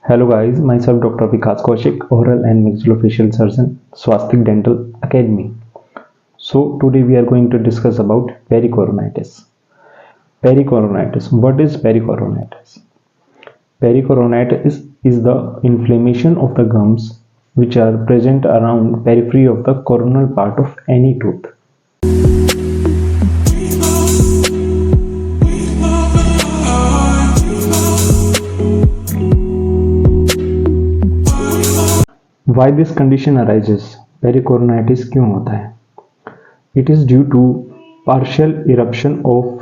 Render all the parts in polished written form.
Hello guys, myself Dr. Vikas Kaushik, oral and maxillofacial surgeon, Swastik Dental Academy. So today we are going to discuss about pericoronitis. Pericoronitis. What is pericoronitis? Pericoronitis is the inflammation of the gums which are present around periphery of the coronal part of any tooth. Why this condition arises? Pericoronitis क्यों होता है? It is due to partial eruption of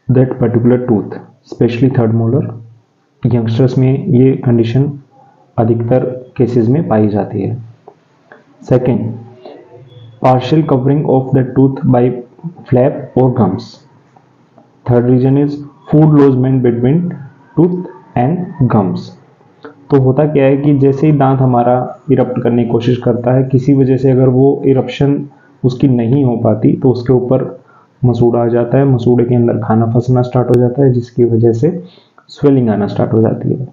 that particular tooth, especially third molar. Youngsters में ये condition अधिकतर cases में पाई जाती है. Second, partial covering of the tooth by flap or gums. Third reason is food lodgement between tooth and gums. तो होता क्या है कि जैसे ही दांत हमारा इरप्ट करने की कोशिश करता है, किसी वजह से अगर वो इरप्शन उसकी नहीं हो पाती तो उसके ऊपर मसूड़ा आ जाता है. मसूड़े के अंदर खाना फंसना स्टार्ट हो जाता है, जिसकी वजह से स्वेलिंग आना स्टार्ट हो जाती है.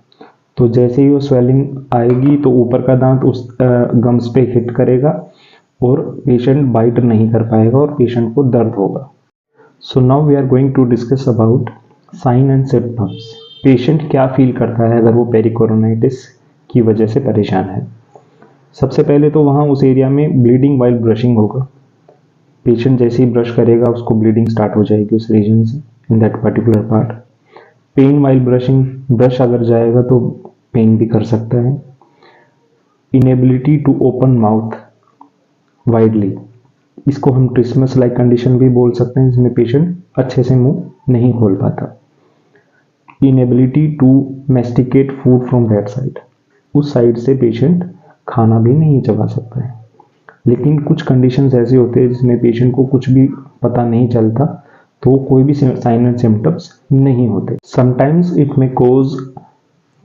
तो जैसे ही वो स्वेलिंग आएगी तो ऊपर का दांत उस गम्स पे हिट करेगा और पेशेंट बाइट नहीं कर पाएगा और पेशेंट को दर्द होगा. So now we are going to discuss about sign and symptoms. Patient क्या फील करता है अगर वो पेरिकोरोनाइटिस की वजह से परेशान है. सबसे पहले तो वहाँ उस एरिया में ब्लीडिंग वाइल ब्रशिंग होगा. पेशेंट जैसे ही ब्रश करेगा उसको ब्लीडिंग स्टार्ट हो जाएगी उस रीजन से, in that particular part. Pain while brushing, brush अगर जाएगा तो पेन भी कर सकता है. Inability to open mouth widely, इसको हम ट्रिस्मस लाइक कंडीशन भी बोल सकते हैं, जिसमें पेशेंट अच्छे से मुंह नहीं खोल पाता. Inability to masticate food from that side, उस साइड से पेशेंट खाना भी नहीं चबा सकता है. लेकिन कुछ कंडीशंस ऐसे होते हैं जिसमें पेशेंट को कुछ भी पता नहीं चलता, तो कोई भी साइन एंड सिम्टम्स नहीं होते. Sometimes it may cause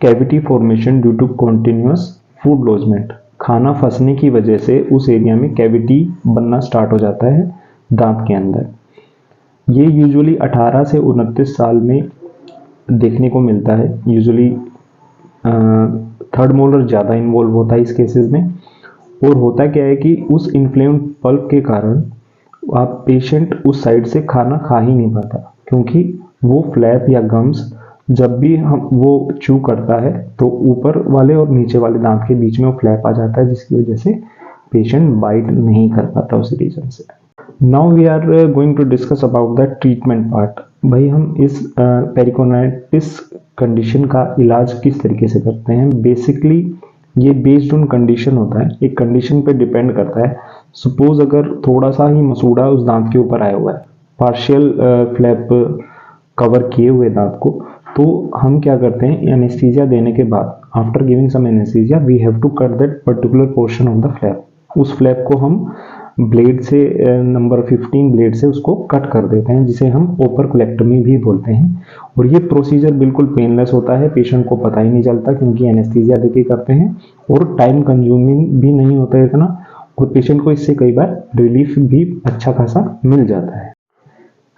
cavity formation due to continuous food lodgement. खाना फंसने की वजह से उस एरिया में कैविटी बनना स्टार्ट हो जाता है दांत के अंदर. ये यूजुअली 18 से 29 साल में देखने को मिलता है. यूजुअली थर्ड मोलर ज़्यादा इन्वॉल्व होता है इस केसेस में. और होता क्या है कि उस इन्फ्लेम्ड पल्प के कारण आप पेशेंट उस साइड से खाना खा ही नहीं पाता, क्योंकि वो फ्लैप या गम्स जब भी हम वो चू करता है तो ऊपर वाले और नीचे वाले दांत के बीच में वो फ्लैप आ जाता है, जिसकी वजह से पेशेंट बाइट नहीं कर पाता उस रीजन से. Now we are going to discuss about the treatment part. भाई हम इस पेरिकोनाइटिस कंडीशन का इलाज किस तरीके से करते हैं. बेसिकली ये बेस्ड ऑन कंडीशन होता है, एक कंडीशन पे डिपेंड करता है. सपोज अगर थोड़ा सा ही मसूड़ा उस दांत के ऊपर आया हुआ है, पार्शियल फ्लैप कवर किए हुए दांत को, तो हम क्या करते हैं, एनेस्थीसिया देने के बाद after giving some anaesthesia we have to cut that particular portion of the flap. उस फ्लैप को हम ब्लेड से नंबर 15 ब्लेड से उसको कट कर देते हैं, जिसे हम ओपरकुलेक्टमी भी बोलते हैं. और ये प्रोसीजर बिल्कुल पेनलेस होता है, पेशेंट को पता ही नहीं चलता, क्योंकि एनेस्थीसिया देके करते हैं और टाइम कंज्यूमिंग भी नहीं होता है इतना, और पेशेंट को इससे कई बार रिलीफ भी अच्छा खासा मिल जाता है.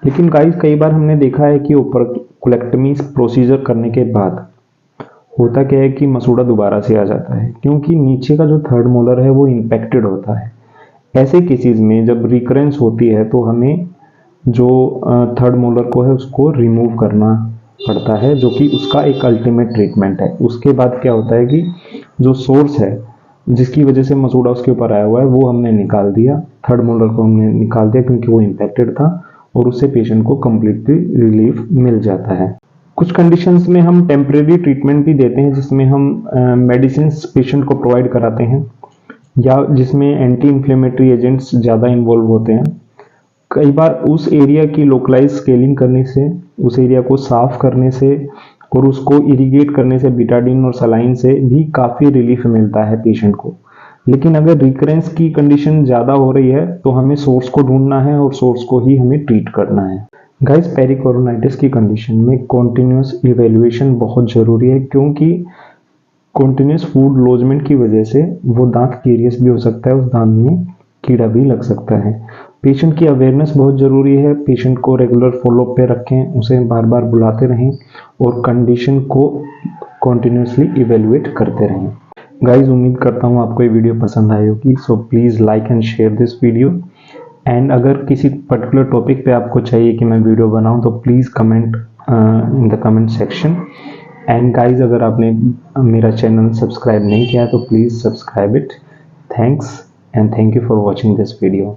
लेकिन गाइस कई बार हमने देखा है कि ओपरकुलेक्टमी प्रोसीजर करने के बाद होता क्या है कि मसूड़ा दोबारा से आ जाता है, क्योंकि नीचे का जो थर्ड मोलर है वो इम्पैक्टेड होता है. ऐसे केसेस में जब रिकरेंस होती है तो हमें जो थर्ड मोलर को है उसको रिमूव करना पड़ता है, जो कि उसका एक अल्टीमेट ट्रीटमेंट है. उसके बाद क्या होता है कि जो सोर्स है जिसकी वजह से मसूड़ा उसके ऊपर आया हुआ है वो हमने निकाल दिया, थर्ड मोलर को हमने निकाल दिया, क्योंकि वो इम्पैक्टेड था, और उससे पेशेंट को कम्प्लीटली रिलीफ मिल जाता है. कुछ कंडीशंस में हम टेम्परेरी ट्रीटमेंट भी देते हैं, जिसमें हम मेडिसिन पेशेंट को प्रोवाइड कराते हैं, या जिसमें एंटी इन्फ्लेमेटरी एजेंट्स ज़्यादा इन्वॉल्व होते हैं. कई बार उस एरिया की लोकलाइज स्केलिंग करने से, उस एरिया को साफ करने से और उसको इरिगेट करने से बिटाडीन और सलाइन से भी काफ़ी रिलीफ मिलता है पेशेंट को. लेकिन अगर रिकरेंस की कंडीशन ज़्यादा हो रही है तो हमें सोर्स को ढूंढना है और सोर्स को ही हमें ट्रीट करना है. गाइस पेरिकोरोनाइटिस की कंडीशन में कॉन्टिन्यूस इवेल्युएशन बहुत ज़रूरी है, क्योंकि कॉन्टिन्यूस फूड लॉजमेंट की वजह से वो दांत कैरियस भी हो सकता है, उस दांत में कीड़ा भी लग सकता है. पेशेंट की अवेयरनेस बहुत ज़रूरी है. पेशेंट को रेगुलर फॉलोअप पे रखें, उसे बार बार बुलाते रहें और कंडीशन को कॉन्टिन्यूसली इवेलुएट करते रहें। गाइज उम्मीद करता हूँ आपको ये वीडियो पसंद आई होगी। So please like and share this video. And अगर किसी पर्टिकुलर टॉपिक पे आपको चाहिए कि मैं वीडियो बनाऊं तो please comment in the comment section. And guys अगर आपने मेरा चैनल सब्सक्राइब नहीं किया तो please subscribe it. Thanks and thank you for watching this video.